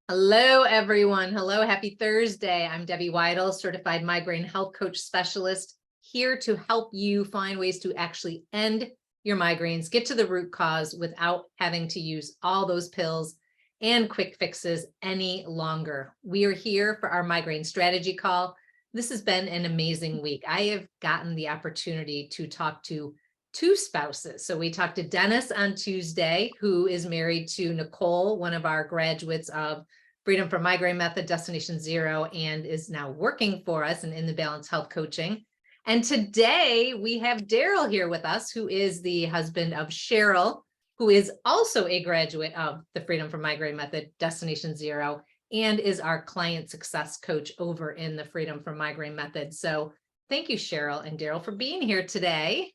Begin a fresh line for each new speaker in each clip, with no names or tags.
Hello, everyone. Hello, happy Thursday. I'm Debbie Waidl, certified migraine health coach specialist, here to help you find ways to actually end your migraines, get to the root cause without having to use all those pills and quick fixes any longer. We are here for our migraine strategy call. This has been an amazing week. I have gotten the opportunity to talk to two spouses. So we talked to Dennis on Tuesday, who is married to Nicole, one of our graduates of Freedom From Migraine Method, Destination Zero, and is now working for us in the Balance Health Coaching. And today we have Daryl here with us, who is the husband of Cheryl, who is also a graduate of the Freedom From Migraine Method, Destination Zero, and is our client success coach over in the Freedom From Migraine Method. So thank you, Cheryl and Daryl, for being here today.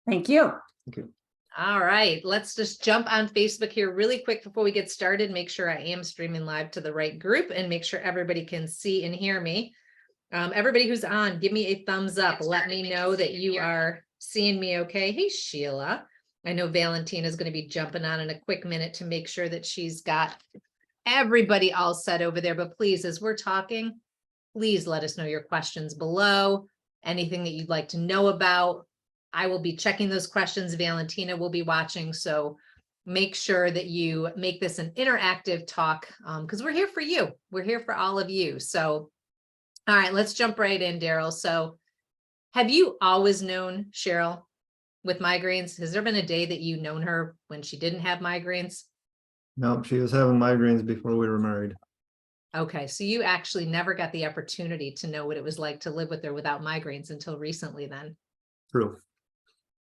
Thank you.
Thank you.
All right, let's just jump on Facebook here really quick before we get started. Make sure I am streaming live to the right group and make sure everybody can see and hear me. Everybody who's on, give me a thumbs up. Let me know that you are seeing me okay. Hey, Sheila. I know Valentina is going to be jumping on in a quick minute to make sure that she's got everybody all set over there. But please, as we're talking, please let us know your questions below. Anything that you'd like to know about. I will be checking those questions. Valentina will be watching. So make sure that you make this an interactive talk because we're here for you. We're here for all of you. So, all right, let's jump right in, Daryl. So have you always known Cheryl with migraines? Has there been a day that you've known her when she didn't have migraines?
No, she was having migraines before we were married.
Okay, so you actually never got the opportunity to know what it was like to live with her without migraines until recently then.
True.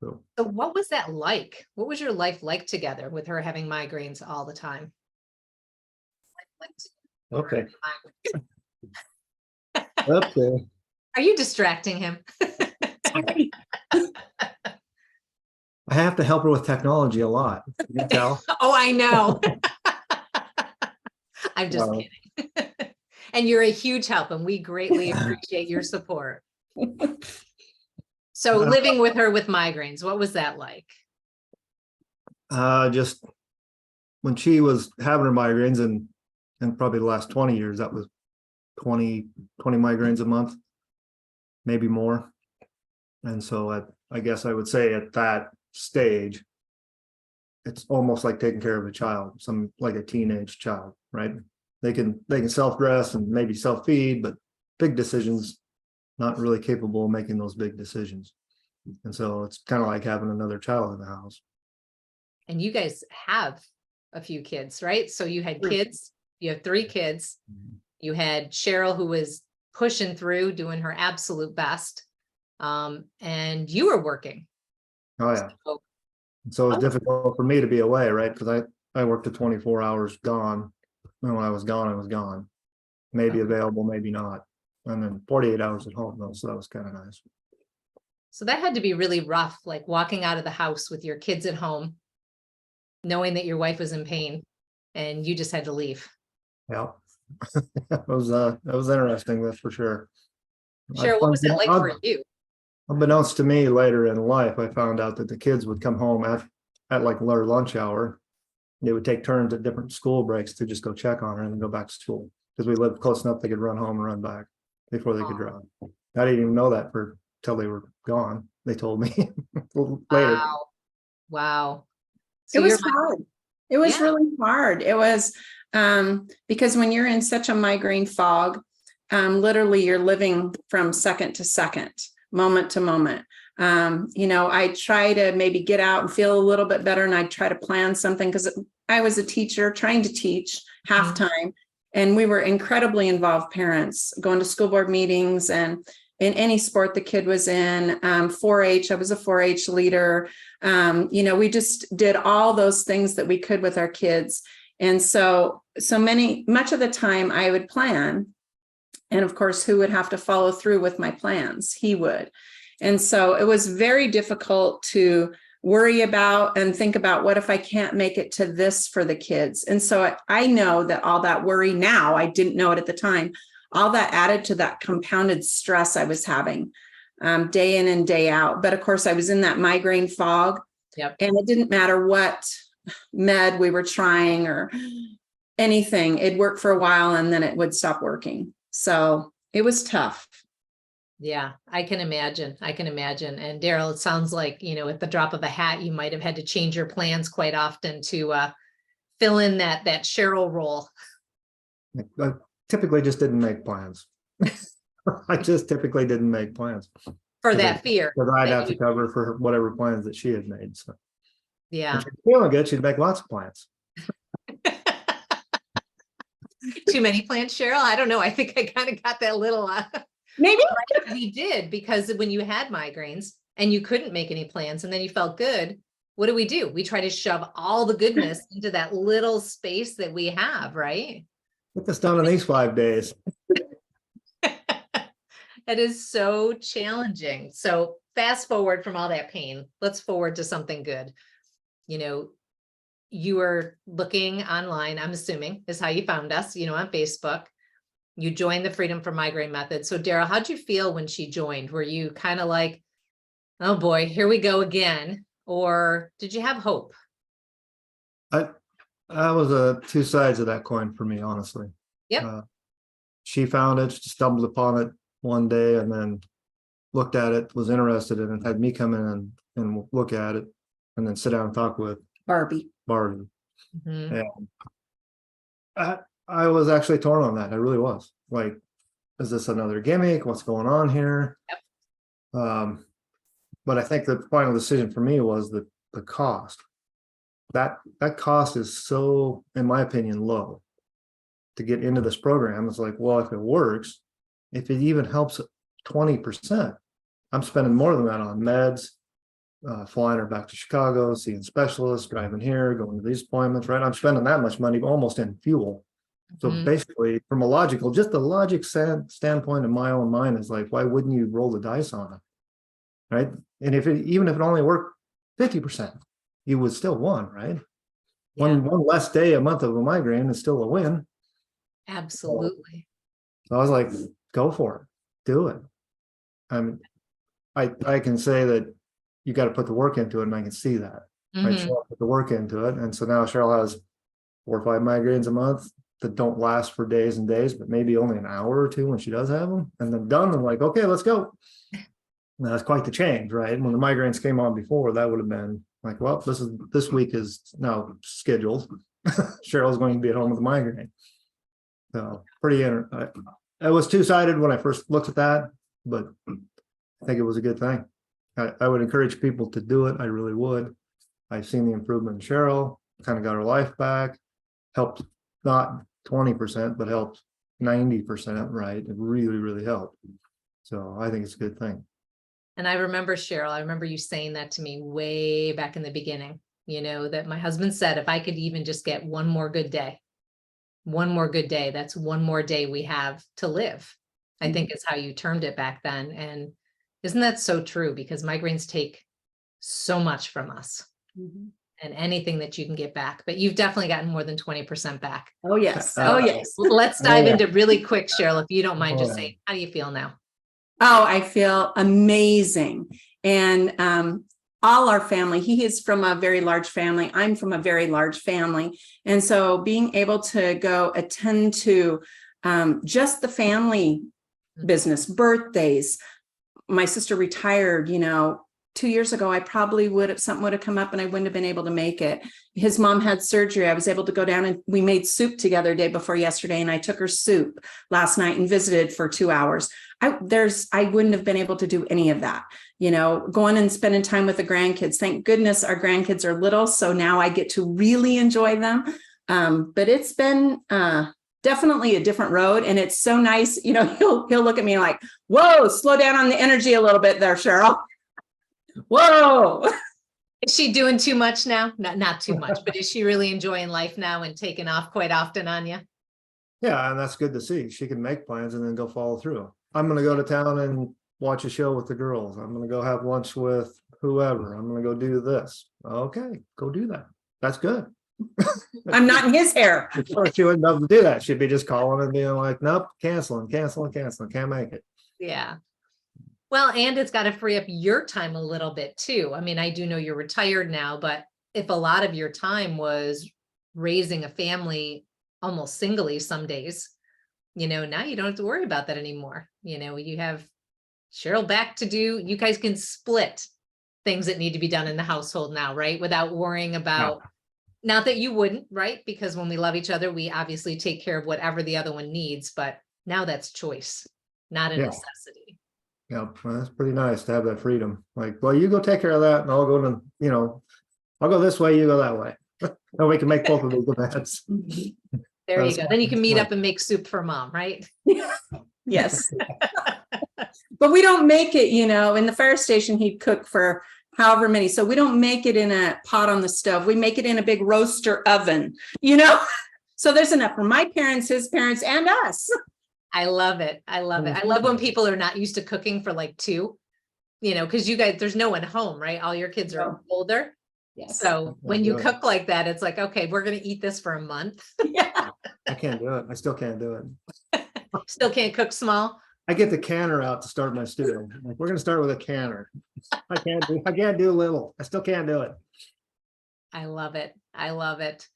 So what was that like? What was your life like together with her having migraines all the time?
Okay. Okay.
Are you distracting him?
I have to help her with technology a lot. You can tell.
Oh, I know. I'm just kidding. And you're a huge help, and we greatly appreciate your support. So living with her with migraines, what was that like?
Just when she was having her migraines and probably the last 20 years, that was 20 migraines a month, maybe more. And so I guess I would say at that stage, it's almost like taking care of a child, like a teenage child, right? They can self-dress and maybe self-feed, but big decisions, not really capable of making those big decisions. And so it's kind of like having another child in the house.
And you guys have a few kids, right? So you had kids, you have 3 kids. You had Cheryl, who was pushing through, doing her absolute best. And you were working.
Oh, yeah. So it's difficult for me to be away, right? Because I worked at 24 hours gone. And when I was gone, I was gone. Maybe available, maybe not. And then 48 hours at home, though. So that was kind of nice.
So that had to be really rough, like walking out of the house with your kids at home, knowing that your wife was in pain and you just had to leave.
Yeah. That was interesting, that's for sure.
Cheryl, what was that like for you?
Unbeknownst to me, later in life, I found out that the kids would come home at like their lunch hour. They would take turns at different school breaks to just go check on her and then go back to school because we lived close enough they could run home and run back before they could drive. I didn't even know that till they were gone. They told me later.
Wow. So
It was hard. It was really hard. It was because when you're in such a migraine fog, literally you're living from second to second, moment to moment. I try to maybe get out and feel a little bit better, and I try to plan something because I was a teacher trying to teach half-time, and we were incredibly involved parents going to school board meetings and in any sport the kid was in, 4-H, I was a 4-H leader. We just did all those things that we could with our kids. And much of the time I would plan. And of course, who would have to follow through with my plans? He would. And so it was very difficult to worry about and think about, what if I can't make it to this for the kids? And so I know that all that worry now, I didn't know it at the time, all that added to that compounded stress I was having day in and day out. But of course, I was in that migraine fog.
Yep.
And it didn't matter what med we were trying or anything. It'd work for a while and then it would stop working. So it was tough.
Yeah, I can imagine. I can imagine. And Daryl, it sounds like, at the drop of a hat, you might have had to change your plans quite often to fill in that Cheryl role.
I typically just didn't make plans. I just typically didn't make plans.
For that fear.
Because I'd
that
have to cover for whatever plans that she had made. So
Yeah.
if she's feeling good, she'd make lots of plans.
Too many plans, Cheryl? I don't know. I think I kind of got that little
Maybe.
we did, because when you had migraines and you couldn't make any plans and then you felt good, what do? We try to shove all the goodness into that little space that we have, right?
Get this done in these 5 days.
It is so challenging. So fast forward from all that pain, let's forward to something good. You were looking online, I'm assuming is how you found us, on Facebook. You joined the Freedom From Migraine Method. So Daryl, how'd you feel when she joined? Were you kind of like, oh boy, here we go again? Or did you have hope?
I was two sides of that coin for me, honestly.
Yep.
She found it, she stumbled upon it one day and then looked at it, was interested in it, had me come in and look at it and then sit down and talk with
Barbie.
Mhm.
And I was actually torn on that. I really was. Like, is this another gimmick? What's going on here? Yep. But I think the final decision for me was the cost. That cost is so, in my opinion, low to get into this program. It's like, well, if it works, if it even helps 20%, I'm spending more than that on meds, flying her back to Chicago, seeing specialists, driving here, going to these appointments, right? I'm spending that much money almost in fuel. So basically, from a logical, just the logic standpoint in my own mind is like, why wouldn't you roll the dice on it? Right. And even if it only worked 50%, you would still win, right? Yeah. One less day a month of a migraine is still a win.
Absolutely.
So I was like, go for it, do it. I can say that you got to put the work into it, and I can see that. Right, Cheryl put the work into it, and so now Cheryl has 4 or 5 migraines a month that don't last for days and days, but maybe only an hour or two when she does have them, and then done. I'm like, okay, let's go. And that's quite the change, right? When the migraines came on before, that would have been like, well, this week is now scheduled. Cheryl's going to be at home with a migraine. So I was two-sided when I first looked at that, but I think it was a good thing. I would encourage people to do it. I really would. I've seen the improvement in Cheryl, kind of got her life back, helped not 20%, but helped 90%, right? It really, really helped. So I think it's a good thing.
And I remember, Cheryl, I remember you saying that to me way back in the beginning, that my husband said, if I could even just get one more good day, that's one more day we have to live. I think is how you termed it back then. And isn't that so true? Because migraines take so much from us and anything that you can get back, but you've definitely gotten more than 20% back.
Oh, yes. Oh, yes.
Let's dive into really quick, Cheryl, if you don't mind just saying, how do you feel now?
Oh, I feel amazing. And all our family, he is from a very large family. I'm from a very large family. And so being able to go attend to just the family business, birthdays. My sister retired, 2 years ago, I probably something would have come up and I wouldn't have been able to make it. His mom had surgery. I was able to go down and we made soup together day before yesterday. And I took her soup last night and visited for 2 hours. I wouldn't have been able to do any of that, going and spending time with the grandkids. Thank goodness our grandkids are little. So now I get to really enjoy them. But it's been, definitely a different road. And it's so nice. He'll look at me like, whoa, slow down on the energy a little bit there, Cheryl. Whoa.
Is she doing too much now? Not too much, but is she really enjoying life now and taking off quite often on you?
Yeah, and that's good to see. She can make plans and then go follow through. I'm going to go to town and watch a show with the girls. I'm going to go have lunch with whoever. I'm going to go do this. Okay, go do that. That's good.
I'm not in his hair.
She wouldn't be able to do that. She'd be just calling and being like, nope, canceling. Can't make it.
Yeah. Well, and it's got to free up your time a little bit too. I mean, I do know you're retired now, but if a lot of your time was raising a family almost singly some days, now you don't have to worry about that anymore. You have Cheryl back to do, you guys can split things that need to be done in the household now, right? Without worrying about, not that you wouldn't, right? Because when we love each other, we obviously take care of whatever the other one needs, but now that's choice, not a
Yeah.
necessity.
Yeah, well, that's pretty nice to have that freedom. Like, well, you go take care of that and I'll go to, I'll go this way, you go that way. And we can make both of those events.
There you
That's
go. Then you can meet
nice.
up and make soup for mom, right?
Yes. But we don't make it, in the fire station, he'd cook for however many. So we don't make it in a pot on the stove. We make it in a big roaster oven, So there's enough for my parents, his parents, and us.
I love it. I love it. I love when people are not used to cooking for like two, because you guys, there's no one home, right? All your kids are older.
Yes.
So when you
do it.
cook like that, it's like, okay, we're going to eat this for a month.
Yeah.
I can't do it. I still can't do it.
Still can't cook small.
I get the canner out to start my stew. Like, we're gonna start with a canner. I can't do little. I still can't do it.
I love it. I love it.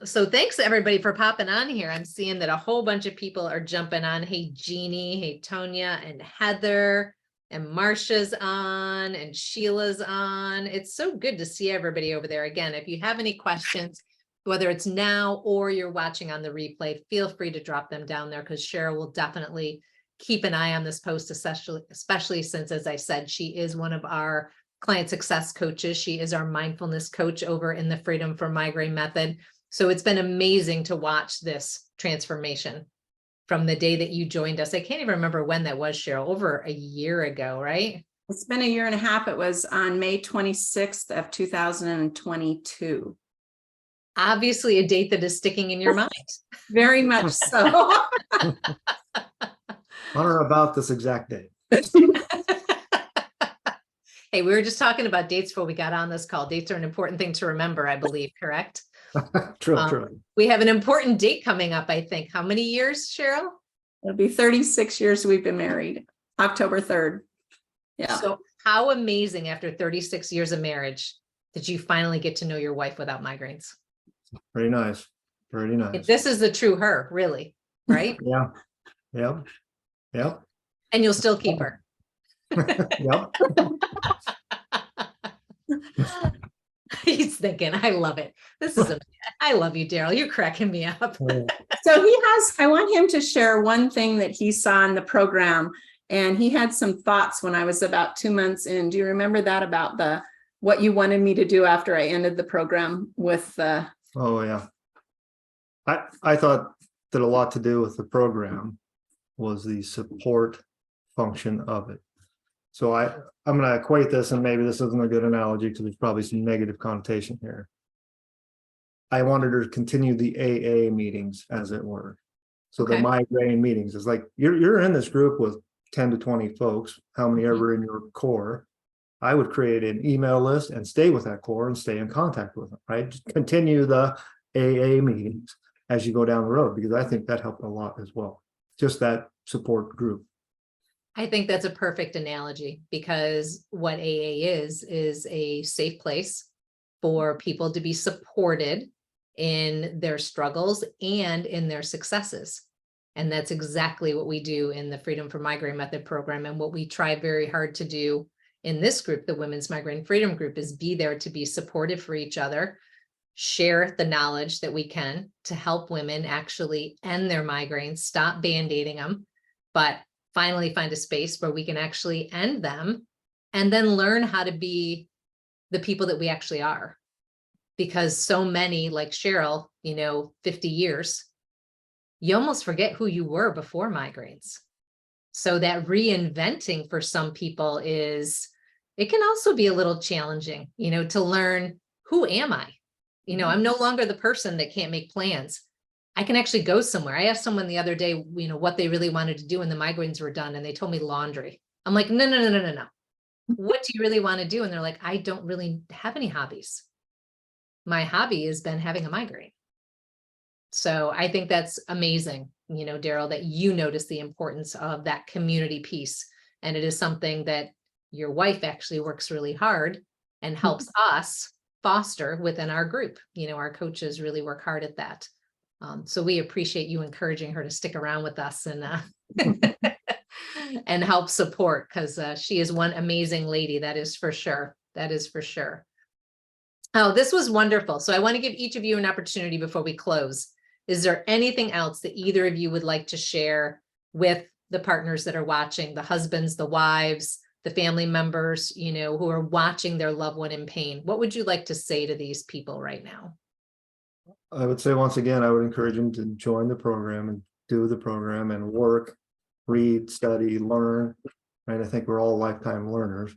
So thanks everybody for popping on here. I'm seeing that a whole bunch of people are jumping on. Hey, Jeannie, hey, Tonya and Heather and Marcia's on and Sheila's on. It's so good to see everybody over there. Again, if you have any questions, whether it's now or you're watching on the replay, feel free to drop them down there because Cheryl will definitely keep an eye on this post, especially since, as I said, she is one of our client success coaches. She is our mindfulness coach over in the Freedom From Migraine Method. So it's been amazing to watch this transformation from the day that you joined us. I can't even remember when that was, Cheryl, over a year ago, right?
It's been a year and a half. It was on May 26th of 2022.
Obviously a date that is sticking in your mind.
Very much so.
On or about this exact date.
Hey, we were just talking about dates before we got on this call. Dates are an important thing to remember, I believe, correct?
True.
We have an important date coming up, I think. How many years, Cheryl?
It'll be 36 years we've been married, October 3rd. Yeah.
So how amazing after 36 years of marriage did you finally get to know your wife without migraines?
Pretty nice. Pretty nice.
This is the true her, really, right?
Yeah. Yep.
And you'll still keep her.
Yep.
He's thinking, I love it. I love you, Daryl. You're cracking me up.
So I want him to share one thing that he saw in the program. And he had some thoughts when I was about 2 months in. Do you remember that about what you wanted me to do after I ended the program with
Oh yeah. I thought that a lot to do with the program was the support function of it. So I'm going to equate this, and maybe this isn't a good analogy because there's probably some negative connotation here. I wanted her to continue the AA meetings, as it were. So
Okay.
the migraine meetings is like, you're in this group with 10 to 20 folks, how many ever in your core. I would create an email list and stay with that core and stay in contact with them, right? Just continue the AA meetings as you go down the road, because I think that helped a lot as well. Just that support group.
I think that's a perfect analogy, because what AA is a safe place for people to be supported in their struggles and in their successes. And that's exactly what we do in the Freedom From Migraine Method program. And what we try very hard to do in this group, the Women's Migraine Freedom Group, is be there to be supportive for each other, share the knowledge that we can to help women actually end their migraines, stop band-aiding them, but finally find a space where we can actually end them, and then learn how to be the people that we actually are. Because so many, like Cheryl, 50 years, you almost forget who you were before migraines. So that reinventing for some people it can also be a little challenging, to learn, who am I? I'm no longer the person that can't make plans. I can actually go somewhere. I asked someone the other day, what they really wanted to do when the migraines were done, and they told me laundry. I'm like, no. What do you really want to do? And they're like, I don't really have any hobbies. My hobby has been having a migraine. So I think that's amazing, Daryl, that you notice the importance of that community piece. And it is something that your wife actually works really hard and helps us foster within our group. Our coaches really work hard at that. So we appreciate you encouraging her to stick around with us and and help support, because she is one amazing lady. That is for sure. That is for sure. Oh, this was wonderful. So I want to give each of you an opportunity before we close. Is there anything else that either of you would like to share with the partners that are watching, the husbands, the wives, the family members, you know, who are watching their loved one in pain? What would you like to say to these people right now?
I would say, once again, I would encourage them to join the program and do the program and work, read, study, learn. And I think we're all lifetime learners.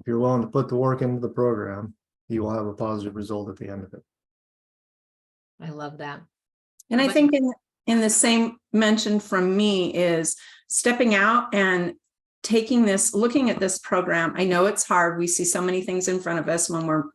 If you're willing to put the work into the program, you will have a positive result at the end of it.
I love that.
And I think in the same mention from me is stepping out and taking this, looking at this program. I know it's hard. We see so many things in front of us when we're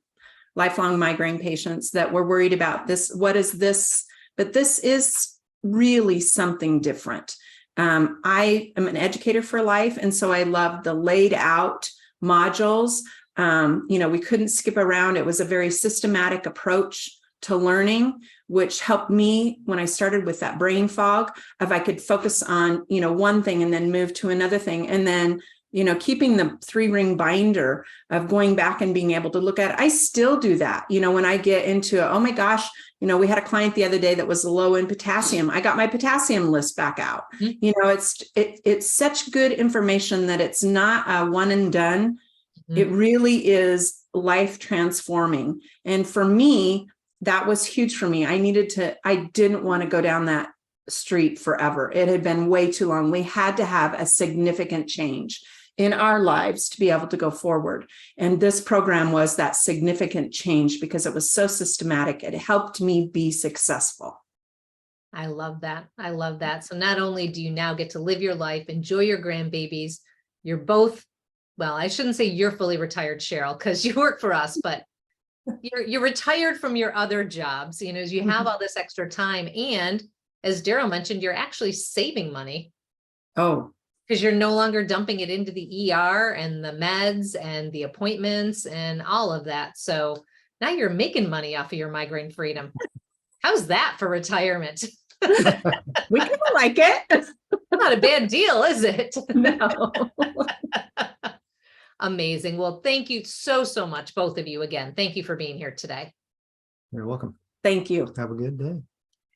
lifelong migraine patients that we're worried about this. What is this? But this is really something different. I am an educator for life. And so I love the laid out modules. You know, we couldn't skip around. It was a very systematic approach to learning, which helped me when I started with that brain fog of I could focus on, you know, one thing and then move to another thing. And then, you know, keeping the 3-ring binder of going back and being able to look at it. I still do that. You know, when I get into, oh my gosh, you know, we had a client the other day that was low in potassium. I got my potassium list back out.
Mm-hmm.
You know, it's such good information that it's not a one and done. Mm-hmm. It really is life transforming. And for me, that was huge for me. I didn't want to go down that street forever. It had been way too long. We had to have a significant change in our lives to be able to go forward. And this program was that significant change because it was so systematic. It helped me be successful.
I love that. I love that. So not only do you now get to live your life, enjoy your grandbabies, you're both, well, I shouldn't say you're fully retired, Cheryl, because you work for us, but you're retired from your other jobs, you know, as you have all this extra time. And as Daryl mentioned, you're actually saving money.
Oh,
because you're no longer dumping it into the ER and the meds and the appointments and all of that. So now you're making money off of your migraine freedom. How's that for retirement?
we kind of like it.
Not a bad deal, is it?
No.
Amazing. Well, thank you so much, both of you. Again, thank you for being here today.
You're welcome.
Thank you.
Have a good day.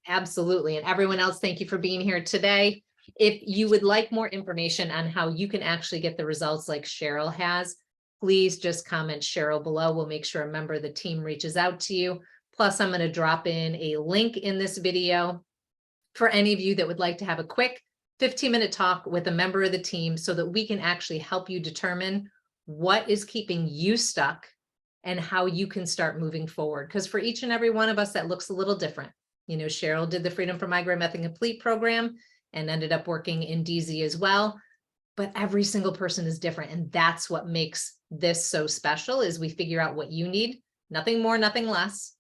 Absolutely. And everyone else, thank you for being here today. If you would like more information on how you can actually get the results like Cheryl has, please just comment Cheryl below. We'll make sure a member of the team reaches out to you. Plus, I'm going to drop in a link in this video for any of you that would like to have a quick 15-minute talk with a member of the team so that we can actually help you determine what is keeping you stuck and how you can start moving forward. Because for each and every one of us, that looks a little different. You know, Cheryl did the Freedom From Migraine Method Complete program and ended up working in DZ as well. But every single person is different. And that's what makes this so special is we figure out what you need, nothing more, nothing less,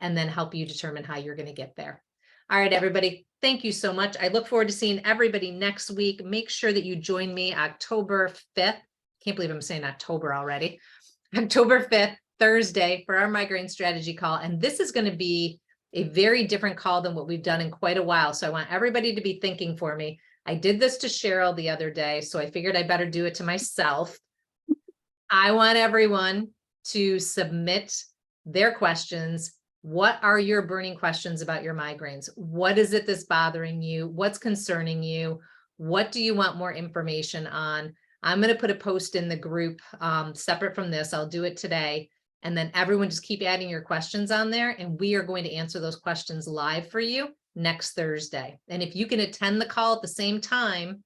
and then help you determine how you're going to get there. All right, everybody. Thank you so much. I look forward to seeing everybody next week. Make sure that you join me October 5th. Can't believe I'm saying October already. October 5th, Thursday, for our migraine strategy call. And this is going to be a very different call than what we've done in quite a while. So I want everybody to be thinking for me. I did this to Cheryl the other day, so I figured I better do it to myself. I want everyone to submit their questions. What are your burning questions about your migraines? What is it that's bothering you? What's concerning you? What do you want more information on? I'm going to put a post in the group separate from this. I'll do it today. And then everyone just keep adding your questions on there. And we are going to answer those questions live for you next Thursday. And if you can attend the call at the same time,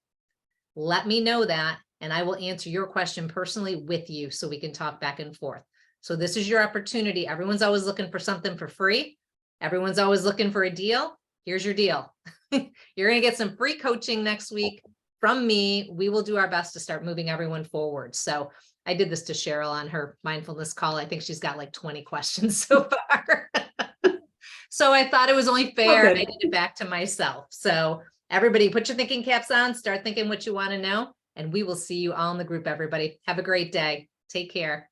let me know that. And I will answer your question personally with you so we can talk back and forth. So this is your opportunity. Everyone's always looking for something for free. Everyone's always looking for a deal. Here's your deal. You're going to get some free coaching next week from me. We will do our best to start moving everyone forward. So I did this to Cheryl on her mindfulness call. I think she's got like 20 questions so far. So I thought it was only fair. I did it back to myself. So everybody put your thinking caps on, start thinking what you want to know, and we will see you all in the group, everybody. Have a great day. Take care.